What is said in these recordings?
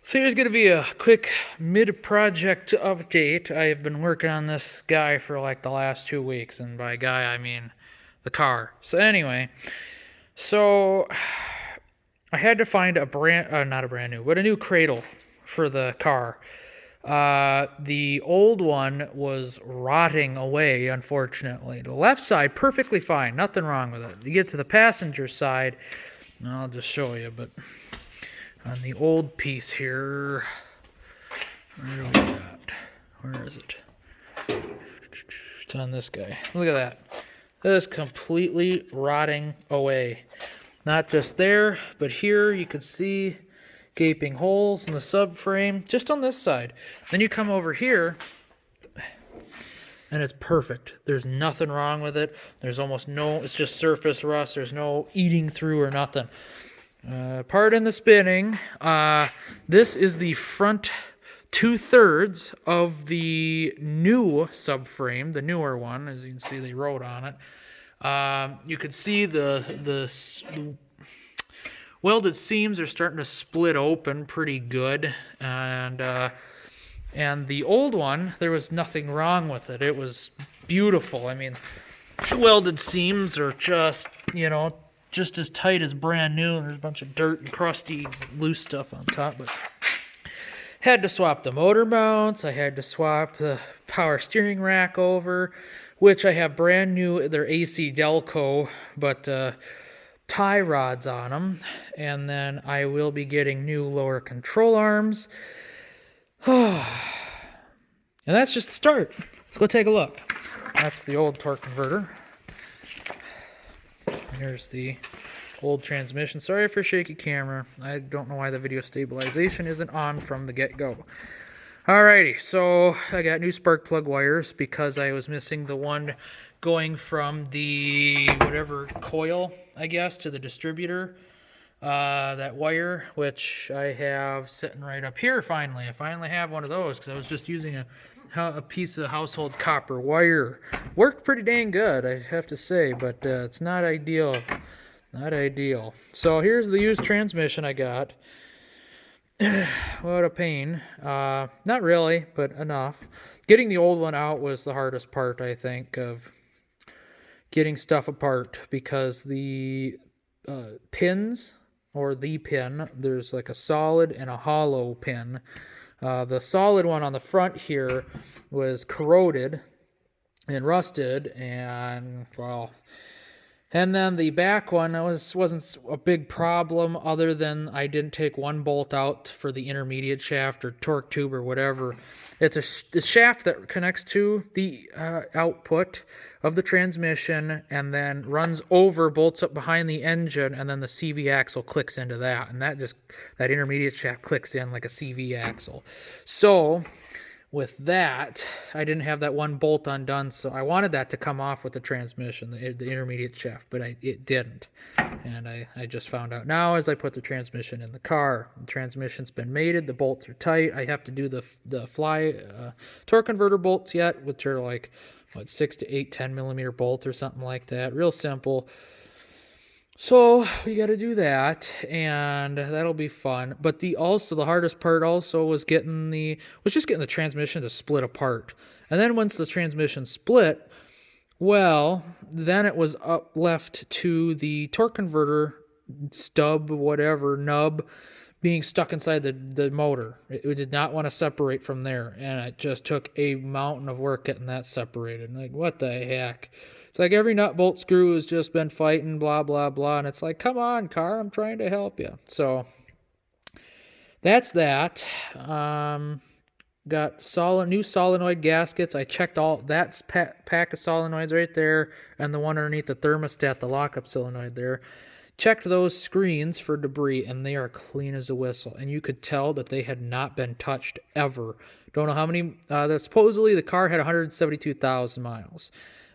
So here's going to be a quick mid-project update. I have been working on this guy for like the last 2 weeks, and by guy I mean the car. So anyway, so I had to find not a brand new, but a new cradle for the car. The old one was rotting away, unfortunately. The left side, perfectly fine, nothing wrong with it. You get to the passenger side, I'll just show you, but on the old piece here, where do we got? Where is it? It's on this guy. Look at that. That is completely rotting away. Not just there, but here you can see gaping holes in the subframe, just on this side. Then you come over here, and it's perfect. There's nothing wrong with it. There's almost no, it's just surface rust. There's no eating through or nothing. Pardon the spinning. This is the front 2/3 of the new subframe, the newer one. As you can see, they wrote on it. You can see the welded seams are starting to split open pretty good, and the old one, there was nothing wrong with it. It was beautiful. I mean, the welded seams are just, just as tight as brand new. There's a bunch of dirt and crusty loose stuff on top, but had to swap the motor mounts. I had to swap the power steering rack over, which I have brand new. They're AC Delco, but tie rods on them. And then I will be getting new lower control arms. And that's just the start. Let's go take a look. That's the old torque converter. Here's the old transmission. Sorry for shaky camera. I don't know why the video stabilization isn't on from the get-go. Alrighty, so I got new spark plug wires because I was missing the one going from the whatever coil, I guess, to the distributor. That wire, which I have sitting right up here finally. I finally have one of those because I was just using a piece of household copper wire. Worked pretty dang good, I have to say, but it's not ideal. Not ideal. So here's the used transmission I got. What a pain. Not really, but enough. Getting the old one out was the hardest part, I think, of getting stuff apart, because the pins, or the pin, there's like a solid and a hollow pin. The solid one on the front here was corroded and rusted, and well, and then the back one wasn't a big problem, other than I didn't take one bolt out for the intermediate shaft or torque tube or whatever. It's a shaft that connects to the output of the transmission and then runs over, bolts up behind the engine, and then the CV axle clicks into that. And that intermediate shaft clicks in like a CV axle. So with that, I didn't have that one bolt undone, so I wanted that to come off with the transmission, the intermediate shaft, but it didn't. And I just found out now as I put the transmission in the car. The transmission's been mated, the bolts are tight. I have to do the fly torque converter bolts yet, which are like, 6 to 8, 10 millimeter bolts or something like that. Real simple. So we got to do that, and that'll be fun. But the hardest part also was just getting the transmission to split apart. And then once the transmission split, well, then it was left to the torque converter stub, whatever, nub, being stuck inside the motor. It did not want to separate from there, and it just took a mountain of work getting that separated. Like, what the heck? It's like every nut, bolt, screw has just been fighting, blah, blah, blah, and it's like, come on, car, I'm trying to help you. So that's that. Got new solenoid gaskets. I checked all that's pack of solenoids right there, and the one underneath the thermostat, the lockup solenoid there. Checked those screens for debris, and they are clean as a whistle. And you could tell that they had not been touched ever. Don't know how many. Supposedly the car had 172,000 miles.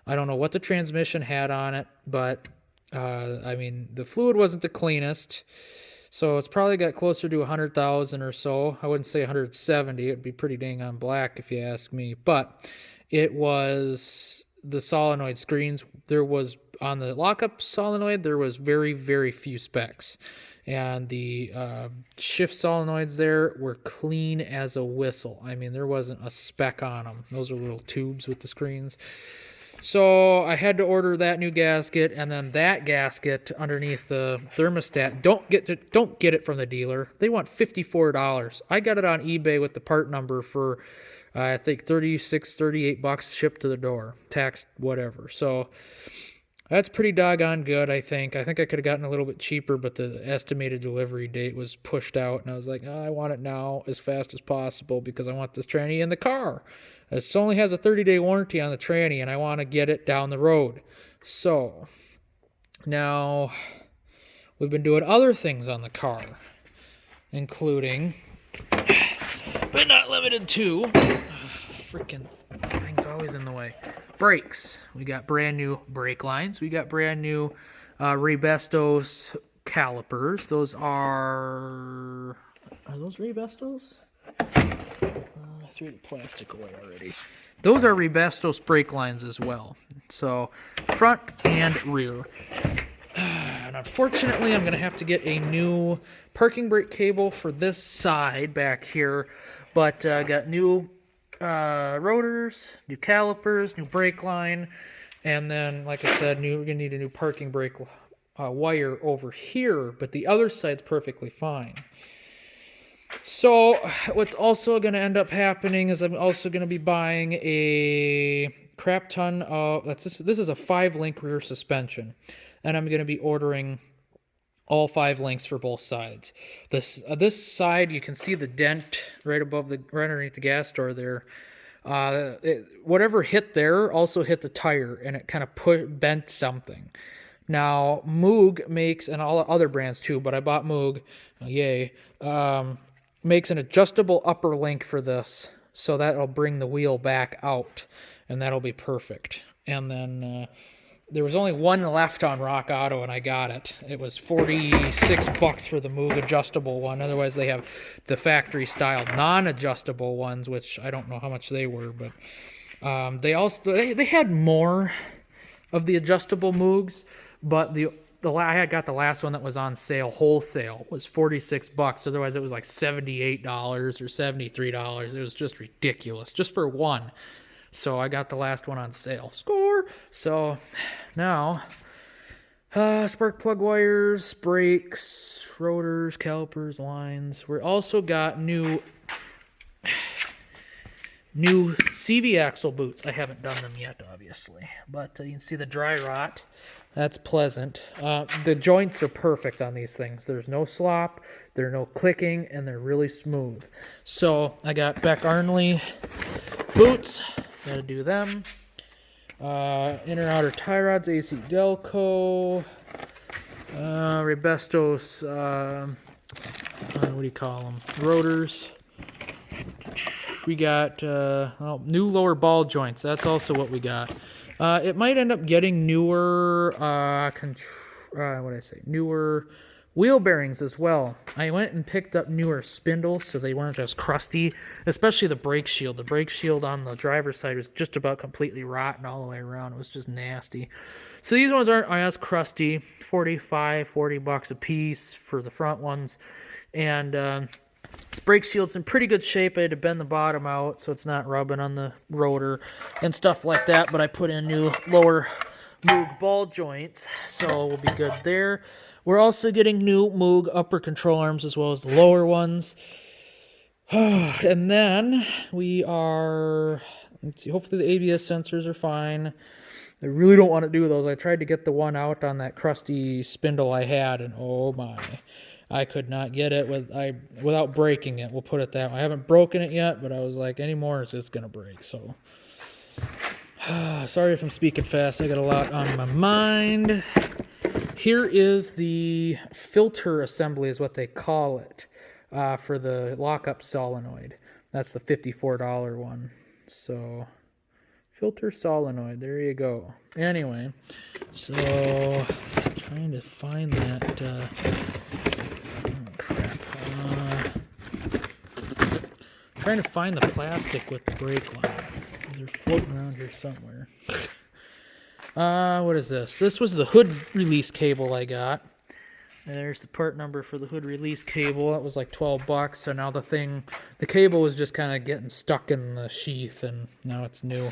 I don't know what the transmission had on it, but I mean, the fluid wasn't the cleanest. So it's probably got closer to 100,000 or so. I wouldn't say 170. It'd be pretty dang on black if you ask me. But it was the solenoid screens. There was on the lockup solenoid, there was very, very few specs. And the shift solenoids there were clean as a whistle. I mean, there wasn't a speck on them. Those are little tubes with the screens. So I had to order that new gasket, and then that gasket underneath the thermostat. Don't get it from the dealer. They want $54. I got it on eBay with the part number for I think $38 shipped to the door, taxed, whatever. So that's pretty doggone good, I think. I think I could have gotten a little bit cheaper, but the estimated delivery date was pushed out, and I was like, I want it now as fast as possible because I want this tranny in the car. It only has a 30-day warranty on the tranny, and I want to get it down the road. So now we've been doing other things on the car, including, but not limited to, freaking thing's always in the way. Brakes. We got brand new brake lines. We got brand new Rebestos calipers. Those are those Rebestos? I threw the plastic away already. Those are Rebestos brake lines as well. So front and rear. And unfortunately, I'm going to have to get a new parking brake cable for this side back here. But I got new rotors, new calipers, new brake line, and then, like I said, we're gonna need a new parking brake wire over here, but the other side's perfectly fine. So what's also gonna end up happening is I'm also gonna be buying a crap ton of this is a 5-link rear suspension, and I'm gonna be ordering all 5 links for both sides. This side, you can see the dent right underneath the gas door there. Whatever hit there also hit the tire, and it kind of bent something. Now Moog makes, and all other brands too, but I bought Moog, yay, makes an adjustable upper link for this, so that'll bring the wheel back out, and that'll be perfect. And then there was only one left on Rock Auto, and I got it. It was $46 for the Moog adjustable one. Otherwise, they have the factory-style non-adjustable ones, which I don't know how much they were, but they had more of the adjustable Moogs, but I got the last one that was on sale wholesale was $46. Otherwise, it was like $78 or $73. It was just ridiculous, just for one. So I got the last one on sale. Score! So now, spark plug wires, brakes, rotors, calipers, lines. We also got new CV axle boots. I haven't done them yet, obviously. But you can see the dry rot. That's pleasant. The joints are perfect on these things. There's no slop, there's no clicking, and they're really smooth. So I got Beck Arnley boots. Got to do them. Inner outer tie rods, AC Delco. Rebestos, what do you call them? Rotors. We got new lower ball joints. That's also what we got. It might end up getting newer, newer wheel bearings as well. I went and picked up newer spindles so they weren't as crusty, especially the brake shield. The brake shield on the driver's side was just about completely rotten all the way around. It was just nasty. So these ones aren't as crusty. $40 a piece for the front ones. And this brake shield's in pretty good shape. I had to bend the bottom out so it's not rubbing on the rotor and stuff like that. But I put in new lower Moog ball joints, so we'll be good there. We're also getting new Moog upper control arms as well as the lower ones. And then we are, let's see, hopefully the ABS sensors are fine. I really don't want to do those. I tried to get the one out on that crusty spindle I had, and oh my, I could not get it without breaking it. We'll put it that way. I haven't broken it yet, but I was like, anymore, it's just going to break. So, sorry if I'm speaking fast. I got a lot on my mind. Here is the filter assembly is what they call it for the lockup solenoid. That's the $54 one. So, filter solenoid. There you go. Anyway, so trying to find that. Trying to find the plastic with the brake line. They're floating around here somewhere. What is this? This was the hood release cable I got. And there's the part number for the hood release cable. It was like $12. So now the cable was just kind of getting stuck in the sheath, and now it's new.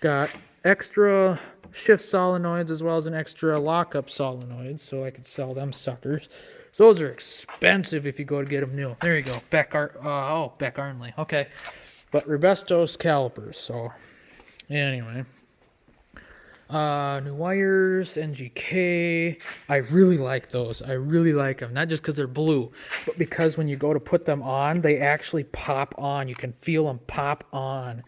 Got extra shift solenoids as well as an extra lockup solenoid, so I could sell them suckers. So those are expensive if you go to get them new. There you go, Beck Arnley. Okay, but Ribestos calipers. So anyway. New wires, NGK. I really like those. I really like them. Not just because they're blue, but because when you go to put them on, they actually pop on. You can feel them pop on.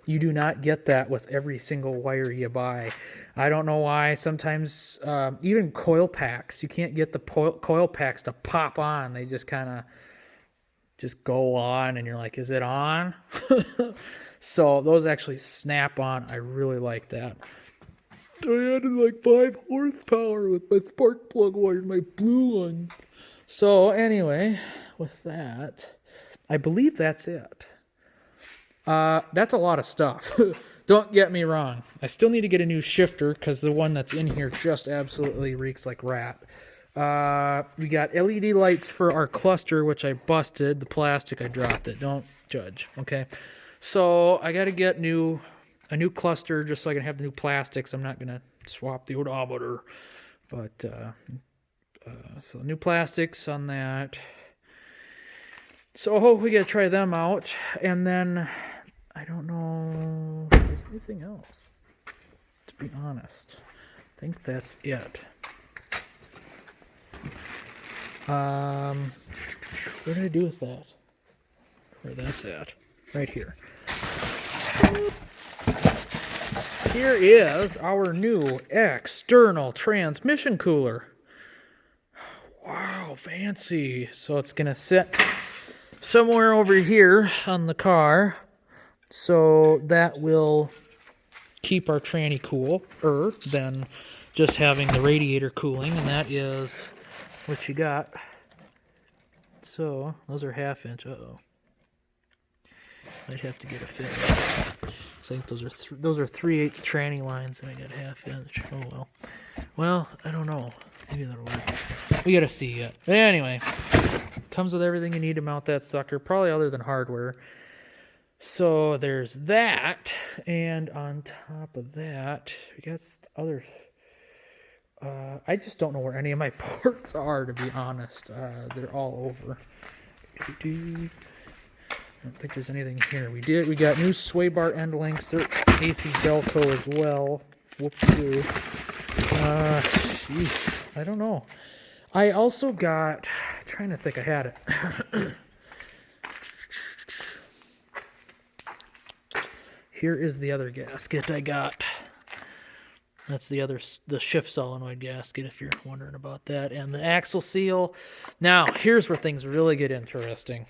You do not get that with every single wire you buy. I don't know why. Sometimes, even coil packs, you can't get the coil packs to pop on. They just kind of just go on, and you're like, is it on? So those actually snap on. I really like that. I added like 5 horsepower with my spark plug wire, my blue one. So anyway, with that, I believe that's it. That's a lot of stuff. Don't get me wrong. I still need to get a new shifter because the one that's in here just absolutely reeks like rat. We got LED lights for our cluster, which I busted. The plastic, I dropped it. Don't judge, okay? So I got to get a new cluster just so I can have the new plastics. I'm not going to swap the odometer, but so new plastics on that. So we got to try them out, and then I don't know if there's anything else, to be honest. I think that's it. What did I do with that? Where that's at? Right here. Here is our new external transmission cooler. Wow, fancy. So it's going to sit somewhere over here on the car. So that will keep our tranny cooler than just having the radiator cooling. And that is what you got. So those are 1/2 inch. Uh-oh. Might have to get a fit. Looks like those are 3/8 tranny lines, and I got 1/2 inch. Oh well. Well, I don't know. Maybe that'll work. We gotta see yet. But anyway, comes with everything you need to mount that sucker, probably other than hardware. So there's that, and on top of that, we got other. I just don't know where any of my ports are, to be honest. They're all over. I don't think there's anything here. We got new sway bar end links. They're AC Delco as well. Whoop-de-doo. I don't know. I also got, trying to think, I had it. Here is the other gasket I got. That's the shift solenoid gasket, if you're wondering about that. And the axle seal. Now, here's where things really get interesting.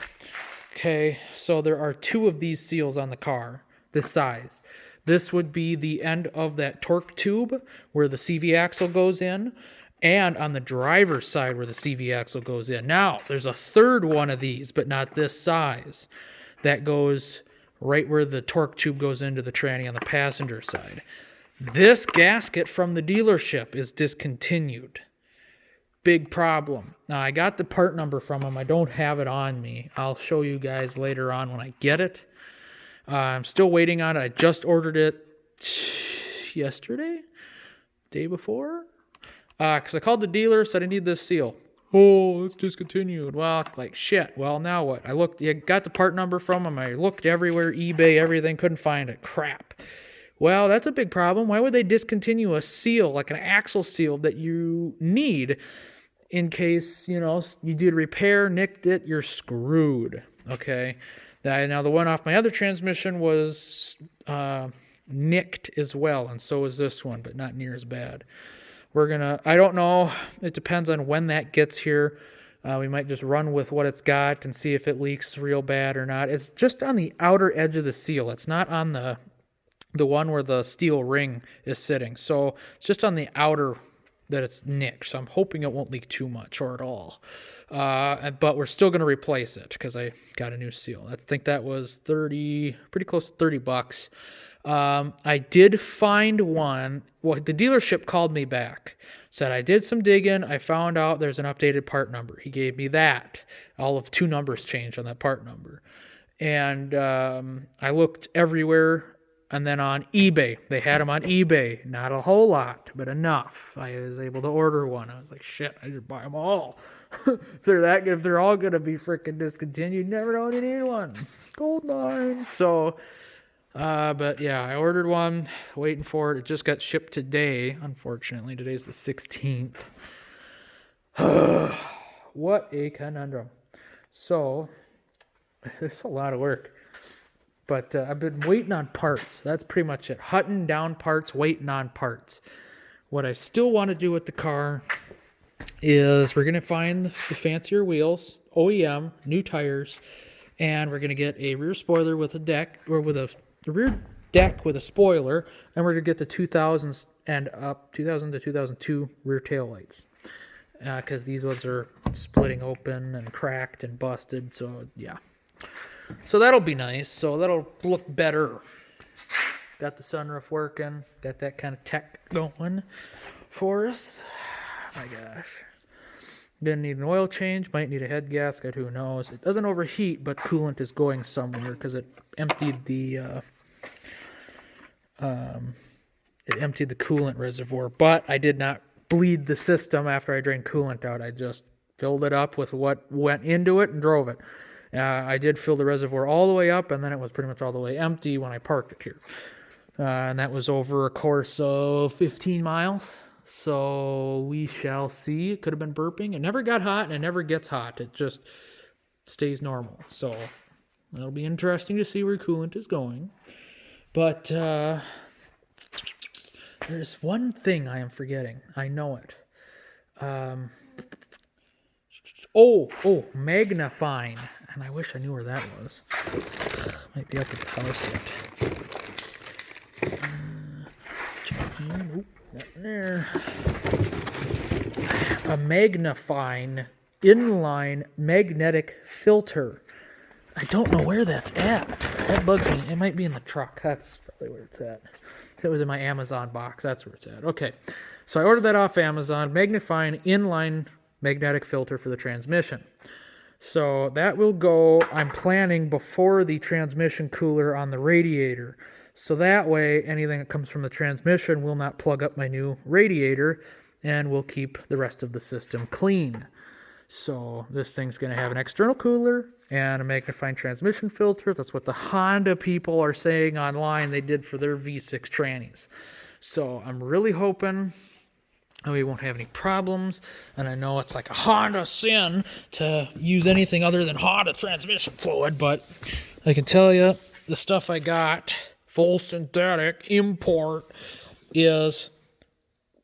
Okay, so there are 2 of these seals on the car, this size. This would be the end of that torque tube where the CV axle goes in, and on the driver's side where the CV axle goes in. Now, there's a 3rd one of these, but not this size, that goes right where the torque tube goes into the tranny on the passenger side. This gasket from the dealership is discontinued. Big problem. Now, I got the part number from them. I don't have it on me. I'll show you guys later on when I get it. I'm still waiting on it. I just ordered it yesterday? Day before? Because I called the dealer, said I need this seal. Oh, it's discontinued. Well, like shit. Well, now what? I got the part number from them. I looked everywhere, eBay, everything, couldn't find it. Crap. Well, that's a big problem. Why would they discontinue a seal, like an axle seal that you need in case, you did repair, nicked it, you're screwed, okay? Now, the one off my other transmission was nicked as well, and so is this one, but not near as bad. I don't know. It depends on when that gets here. We might just run with what it's got and see if it leaks real bad or not. It's just on the outer edge of the seal. It's not on the one where the steel ring is sitting. So it's just on the outer that it's nicked. So I'm hoping it won't leak too much or at all. But we're still going to replace it because I got a new seal. I think that was pretty close to $30. I did find one. Well, the dealership called me back, said I did some digging. I found out there's an updated part number. He gave me that. All of 2 numbers changed on that part number. And I looked everywhere. And then on eBay, they had them on eBay. Not a whole lot, but enough. I was able to order one. I was like, shit, I should buy them all. If they're all going to be freaking discontinued, never know when you need one. Gold mine. So, but yeah, I ordered one, waiting for it. It just got shipped today, unfortunately. Today's the 16th. What a conundrum. So, it's a lot of work. But I've been waiting on parts. That's pretty much it. Hunting down parts, waiting on parts. What I still want to do with the car is we're going to find the fancier wheels, OEM, new tires, and we're going to get a rear spoiler with a deck, or with a rear deck with a spoiler, and we're going to get the 2000s and up, 2000 to 2002 rear tail lights. Because these ones are splitting open and cracked and busted, so yeah. So that'll be nice. So that'll look better. Got the sunroof working. Got that kind of tech going for us. My gosh. Didn't need an oil change. Might need a head gasket. Who knows? It doesn't overheat, but coolant is going somewhere because it emptied the coolant reservoir. But I did not bleed the system after I drained coolant out. I just filled it up with what went into it and drove it. I did fill the reservoir all the way up, and then it was pretty much all the way empty when I parked it here. And that was over a course of 15 miles. So we shall see. It could have been burping. It never got hot, and it never gets hot. It just stays normal. So it'll be interesting to see where coolant is going. But there's one thing I am forgetting. I know it. Magnifying. And I wish I knew where that was. Might be up at the house yet. Nope, nothing there. A magnifying inline magnetic filter. I don't know where that's at. That bugs me. It might be in the truck. That's probably where it's at. If it was in my Amazon box, that's where it's at. Okay. So I ordered that off Amazon. Magnifying inline magnetic filter for the transmission. So that will go, I'm planning, before the transmission cooler on the radiator. So that way, anything that comes from the transmission will not plug up my new radiator and will keep the rest of the system clean. So this thing's going to have an external cooler and a magnifying transmission filter. That's what the Honda people are saying online they did for their V6 trannies. So I'm really hoping we won't have any problems, and I know it's like a Honda sin to use anything other than Honda transmission fluid, but I can tell you the stuff I got, full synthetic import, is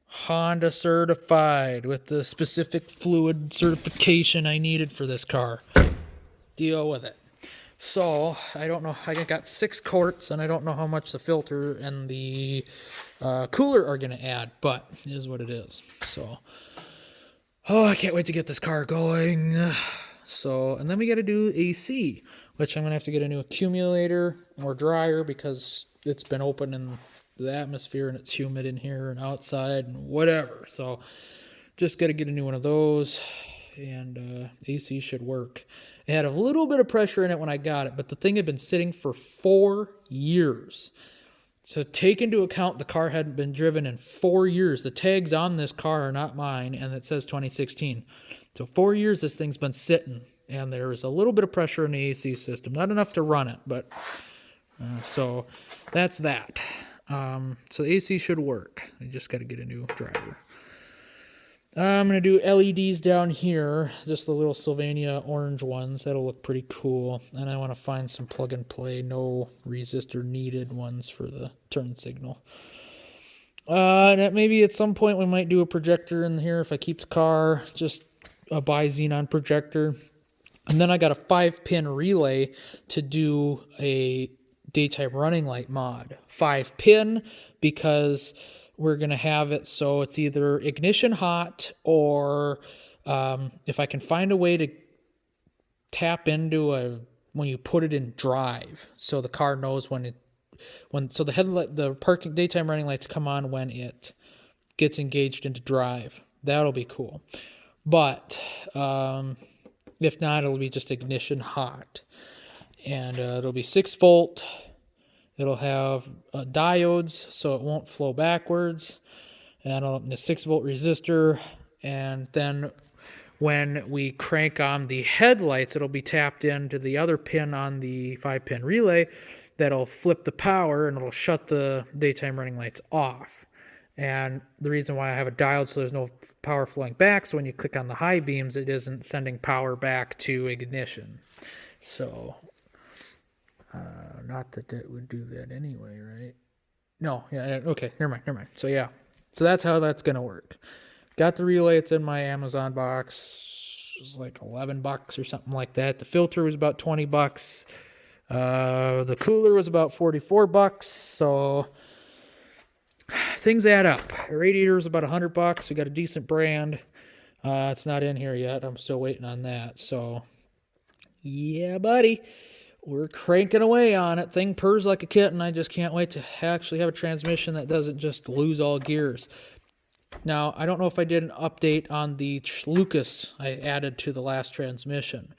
Honda certified with the specific fluid certification I needed for this car. Deal with it. So, I don't know, I got 6 quarts, and I don't know how much the filter and the cooler are going to add, but it is what it is. So, I can't wait to get this car going. So, and then we got to do AC, which I'm going to have to get a new accumulator or dryer because it's been open in the atmosphere and it's humid in here and outside and whatever. So, just got to get a new one of those, and AC should work. It had a little bit of pressure in it when I got it, but the thing had been sitting for 4 years. So take into account the car hadn't been driven in 4 years. The tags on this car are not mine, and it says 2016. So 4 years this thing's been sitting, and there's a little bit of pressure in the AC system. Not enough to run it, but so that's that. So the AC should work. I just got to get a new driver. I'm going to do LEDs down here, just the little Sylvania orange ones. That'll look pretty cool. And I want to find some plug-and-play, no resistor needed ones for the turn signal. And maybe at some point we might do a projector in here if I keep the car, just a bi-xenon projector. And then I got a 5-pin relay to do a daytime running light mod. 5-pin because we're going to have it so it's either ignition hot or if I can find a way to tap into when you put it in drive, so the car knows so the parking daytime running lights come on when it gets engaged into drive. That'll be cool. But if not, it'll be just ignition hot, and it'll be 6-volt. It'll have diodes, so it won't flow backwards, and a 6-volt resistor. And then when we crank on the headlights, it'll be tapped into the other pin on the 5-pin relay. That'll flip the power, and it'll shut the daytime running lights off. And the reason why I have a diode, so there's no power flowing back, so when you click on the high beams, it isn't sending power back to ignition. So not that it would do that anyway, right? No, yeah, okay, never mind. So yeah, so that's how that's gonna work. Got the relay, it's in my Amazon box. It was like $11 or something like that. The filter was about $20. The cooler was about $44. So things add up. The radiator was about $100. We got a decent brand. It's not in here yet. I'm still waiting on that. So yeah, buddy. We're cranking away on it. Thing purrs like a kitten. I just can't wait to actually have a transmission that doesn't just lose all gears. Now, I don't know if I did an update on the Lucas I added to the last transmission.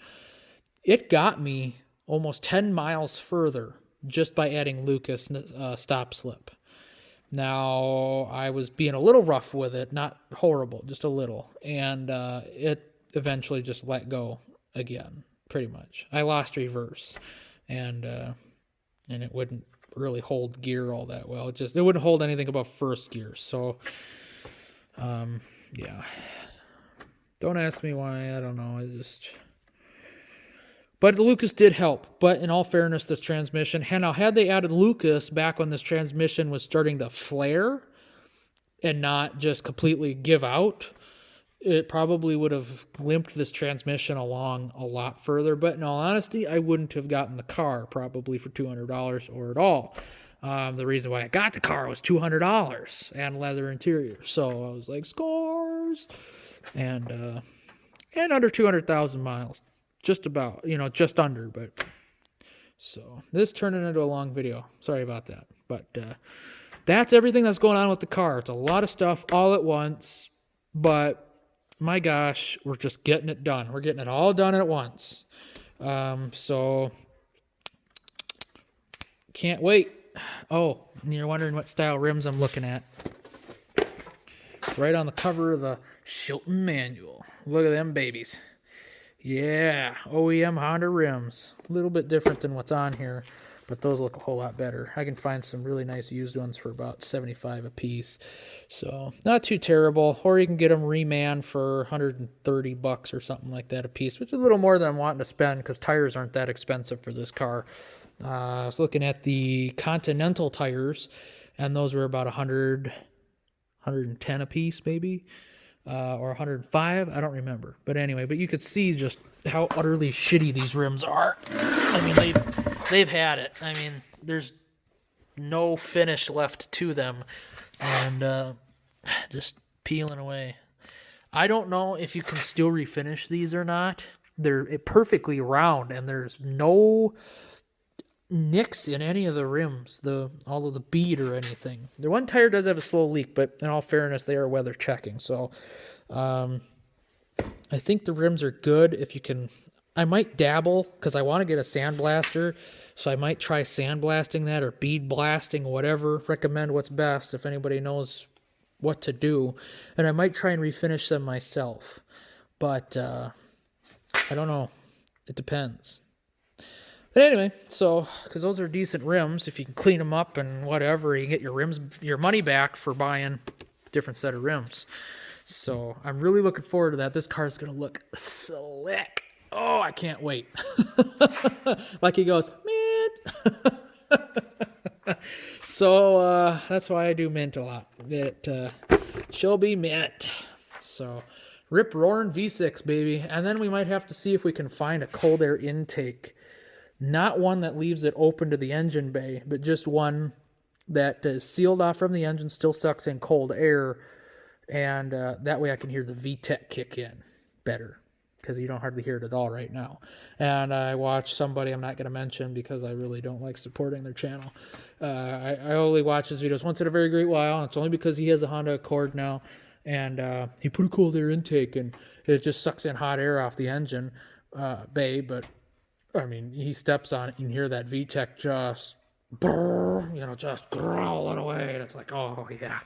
It got me almost 10 miles further just by adding Lucas stop slip. Now, I was being a little rough with it, not horrible, just a little. And it eventually just let go again. Pretty much. I lost reverse, and it wouldn't really hold gear all that well. It wouldn't hold anything above first gear. So, yeah. Don't ask me why. I don't know. But the Lucas did help. But in all fairness, this transmission, now had they added Lucas back when this transmission was starting to flare and not just completely give out, it probably would have limped this transmission along a lot further. But in all honesty, I wouldn't have gotten the car probably for $200 or at all. The reason why I got the car was $200 and leather interior. So I was like, scores! And under 200,000 miles. Just about, just under. But so this turned into a long video. Sorry about that. But that's everything that's going on with the car. It's a lot of stuff all at once. But my gosh, we're just getting it done. We're getting it all done at once. So can't wait. Oh, and you're wondering what style rims I'm looking at. It's right on the cover of the Chilton manual. Look at them babies. Yeah, OEM Honda rims. A little bit different than what's on here, but those look a whole lot better. I can find some really nice used ones for about $75 a piece. So, not too terrible. Or you can get them reman for $130 or something like that a piece, which is a little more than I'm wanting to spend because tires aren't that expensive for this car. I was looking at the Continental tires, and those were about $110 a piece maybe. Or 105, I don't remember. But anyway, but you could see just how utterly shitty these rims are. I mean, they've had it. I mean, there's no finish left to them, and just peeling away. I don't know if you can still refinish these or not. They're perfectly round, and there's no nicks in any of the rims, all of the bead or anything. The one tire does have a slow leak, but in all fairness, they are weather checking. So I think the rims are good. If you can, I might dabble because I want to get a sandblaster. So I might try sandblasting that or bead blasting, whatever. Recommend what's best if anybody knows what to do. And I might try and refinish them myself. But I don't know. It depends. But anyway, so, because those are decent rims, if you can clean them up and whatever, you can get your money back for buying a different set of rims. So, I'm really looking forward to that. This car is going to look slick. Oh, I can't wait. Like he goes, mint. So, that's why I do mint a lot. It shall be mint. So, rip roaring V6, baby. And then we might have to see if we can find a cold air intake. Not one that leaves it open to the engine bay, but just one that is sealed off from the engine, still sucks in cold air, and that way I can hear the VTEC kick in better, because you don't hardly hear it at all right now. And I watched somebody I'm not going to mention because I really don't like supporting their channel. I only watch his videos once in a very great while, and it's only because he has a Honda Accord now, and he put a cold air intake, and it just sucks in hot air off the engine bay. But I mean, he steps on it, you can hear that VTEC just, just growling away, and it's like, oh yeah,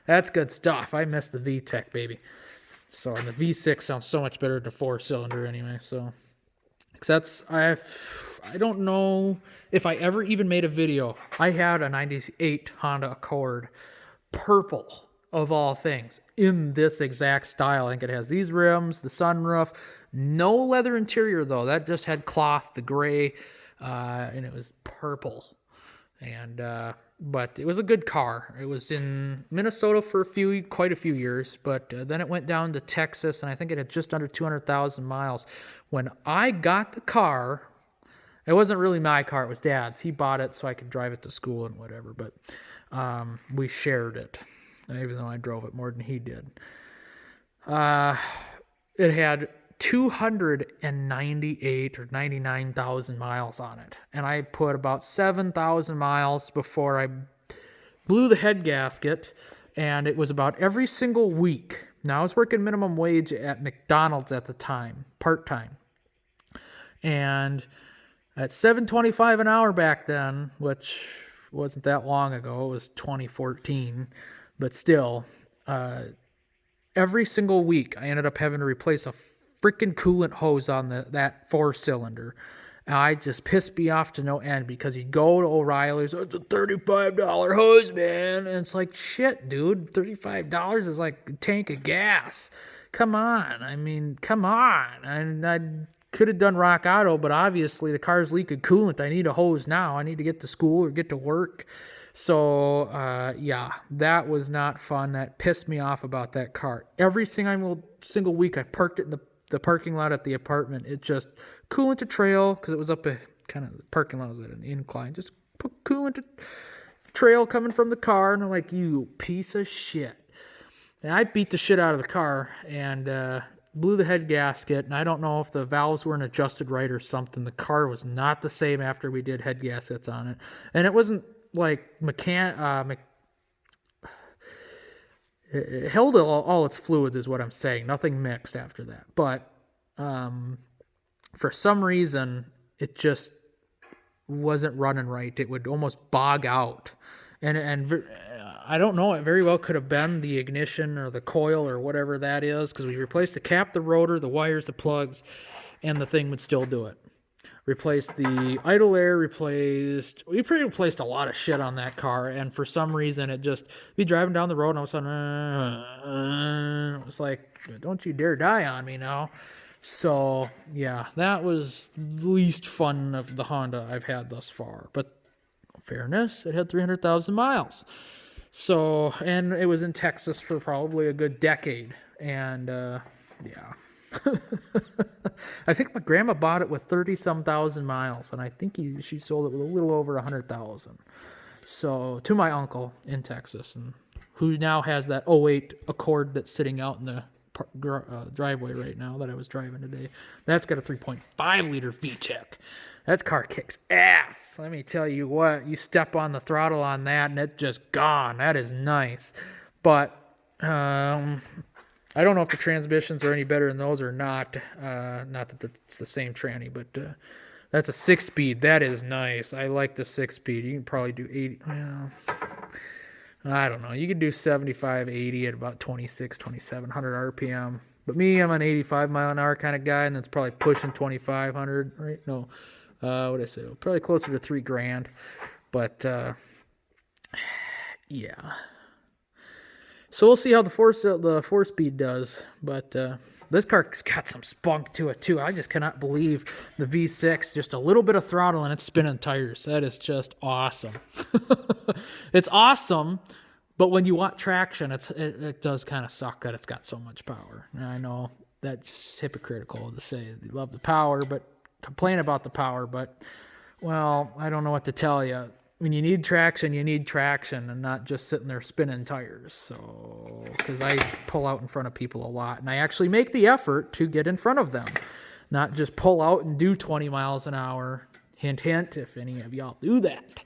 that's good stuff. I miss the VTEC, baby. So, and the V6 sounds so much better than the 4-cylinder anyway. So, because I don't know if I ever even made a video. I had a 98 Honda Accord, purple of all things, in this exact style. I think it has these rims, the sunroof, no leather interior though. That just had cloth, the gray, and it was purple. And but it was a good car. It was in Minnesota for quite a few years, but then it went down to Texas, and I think it had just under 200,000 miles. When I got the car, it wasn't really my car, it was Dad's. He bought it so I could drive it to school and whatever, but we shared it, even though I drove it more than he did. It had 298 or 99,000 miles on it, and I put about 7,000 miles before I blew the head gasket, and it was about every single week. Now I was working minimum wage at McDonald's at the time, part-time, and at $7.25 an hour back then, which wasn't that long ago, it was 2014, but still, every single week I ended up having to replace a freaking coolant hose on that 4-cylinder. I just pissed me off to no end, because you go to O'Reilly's, it's a $35 hose, man. And it's like, shit, dude, $35 is like a tank of gas. Come on. I mean, come on. And I could have done Rock Auto, but obviously the car's leaking coolant. I need a hose now. I need to get to school or get to work. So, yeah, that was not fun. That pissed me off about that car. Every single week I parked it in the parking lot at the apartment. It just coolant to trail, because it was up a kind of, the parking lot was at an incline. Just put coolant to trail coming from the car, and I'm like, you piece of shit. And I beat the shit out of the car and blew the head gasket, and I don't know if the valves weren't adjusted right or something. The car was not the same after we did head gaskets on it, and it wasn't like it held all its fluids, is what I'm saying. Nothing mixed after that. But for some reason, it just wasn't running right. It would almost bog out. And I don't know. It very well could have been the ignition or the coil or whatever that is, because we replaced the cap, the rotor, the wires, the plugs, and the thing would still do it. Replaced the idle air, we replaced a lot of shit on that car, and for some reason it just, be driving down the road and all of a sudden, it was like, don't you dare die on me now. So, yeah, that was the least fun of the Honda I've had thus far. But, in fairness, it had 300,000 miles. So, and it was in Texas for probably a good decade, and, yeah. I think my grandma bought it with 30-some thousand miles, and I think she sold it with a little over 100,000. So, to my uncle in Texas, and who now has that '08 Accord that's sitting out in the driveway right now that I was driving today. That's got a 3.5-liter VTEC. That car kicks ass. Let me tell you what, you step on the throttle on that, and it's just gone. That is nice. But, I don't know if the transmissions are any better than those or not. Not that it's the same tranny, but that's a 6-speed. That is nice. I like the 6-speed. You can probably do 80. Well, I don't know. You can do 75, 80 at about 2,700 RPM. But me, I'm an 85 mile an hour kind of guy, and that's probably pushing 2,500. Right? No, what did I say? Probably closer to $3,000. But yeah. So we'll see how the 4-speed does, but this car's got some spunk to it too. I just cannot believe the V6, just a little bit of throttle and it's spinning tires. That is just awesome. It's awesome, but when you want traction, it does kind of suck that it's got so much power. And I know that's hypocritical to say you love the power, but complain about the power, but, well, I don't know what to tell you. when you need traction, and not just sitting there spinning tires. So, because I pull out in front of people a lot, and I actually make the effort to get in front of them, not just pull out and do 20 miles an hour. Hint, hint, if any of y'all do that.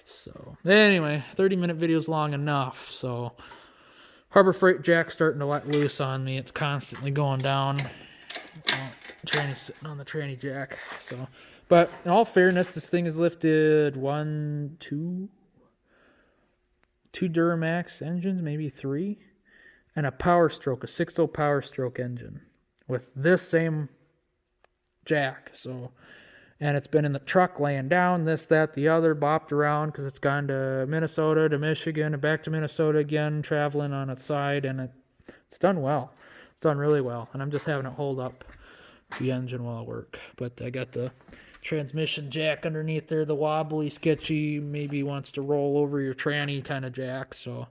So, anyway, 30-minute video is long enough. So, Harbor Freight jack's starting to let loose on me. It's constantly going down. Tranny's sitting on the tranny jack. So, but in all fairness, this thing has lifted two Duramax engines, maybe 3, and a Power Stroke, a 6.0 Power Stroke engine with this same jack. So, and it's been in the truck laying down, this, that, the other, bopped around because it's gone to Minnesota, to Michigan, and back to Minnesota again, traveling on its side, and it's done well. It's done really well, and I'm just having it hold up the engine while I work. But I got the transmission jack underneath there, the wobbly, sketchy, maybe wants to roll over your tranny kind of jack, so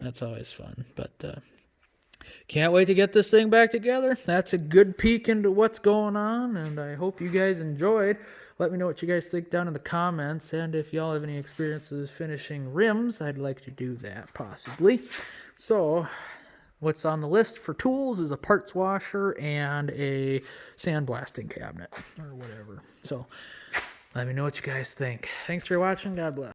that's always fun. But can't wait to get this thing back together. That's a good peek into what's going on, and I hope you guys enjoyed. Let me know what you guys think down in the comments, and if y'all have any experiences finishing rims, I'd like to do that, possibly. So, what's on the list for tools is a parts washer and a sandblasting cabinet, or whatever. So, let me know what you guys think. Thanks for watching. God bless.